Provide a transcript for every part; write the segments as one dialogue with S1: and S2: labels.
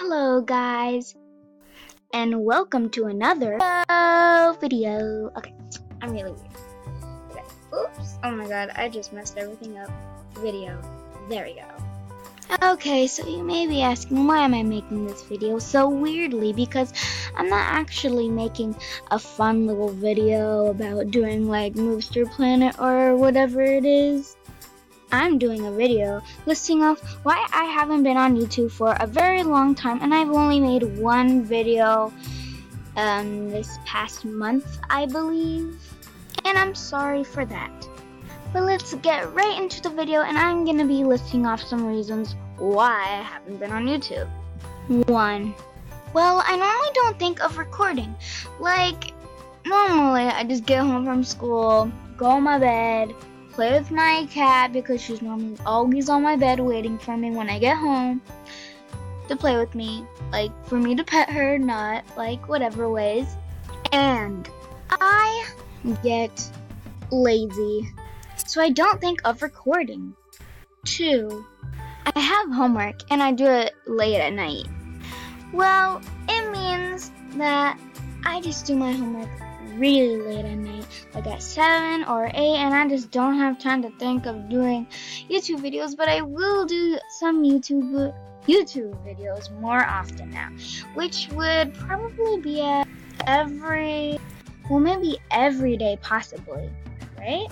S1: Hello guys, and welcome to another video. Okay, I'm really weird. Okay. Oops, oh my god, I just messed everything up. Video, there we go. Okay, so you may be asking, why am I making this video so weirdly? Because I'm not actually making a fun little video about doing like Movester Planet or whatever it is. I'm doing a video listing off why I haven't been on YouTube for a very long time, and I've only made one video this past month, I believe, and I'm sorry for that. But let's get right into the video, and I'm gonna be listing off some reasons why I haven't been on YouTube. 1. Well, I normally don't think of recording. Like, normally I just get home from school, go on my bed, play with my cat because she's normally always on my bed waiting for me when I get home to play with me, like for me to pet her, not like whatever ways. And I get lazy, so I don't think of recording. 2. I have homework and I do it late at night. Well, it means that I just do my homework really late at night, like at 7 or 8, and I just don't have time to think of doing YouTube videos, but I will do some YouTube videos more often now, which would probably be maybe every day possibly, right?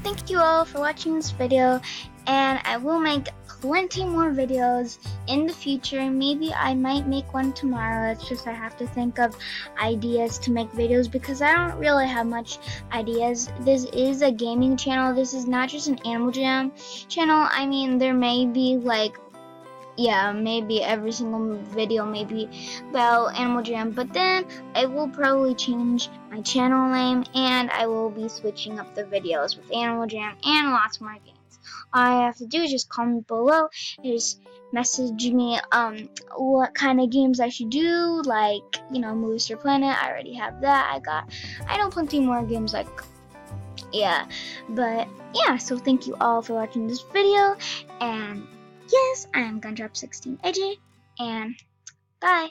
S1: Thank you all for watching this video, and I will make plenty more videos in the future. Maybe I might make one tomorrow. It's just I have to think of ideas to make videos because I don't really have much ideas. This is a gaming channel. This is not just an Animal Jam channel. I mean, there may be like, yeah, maybe every single video may be about Animal Jam, but then I will probably change my channel name and I will be switching up the videos with Animal Jam and lots more games. All I have to do is just comment below and just message me what kind of games I should do, like, you know, Movester Planet. I already have that. I know plenty more games, like, yeah. But yeah, so thank you all for watching this video, and yes, I'm Gundrop16AJ, and bye.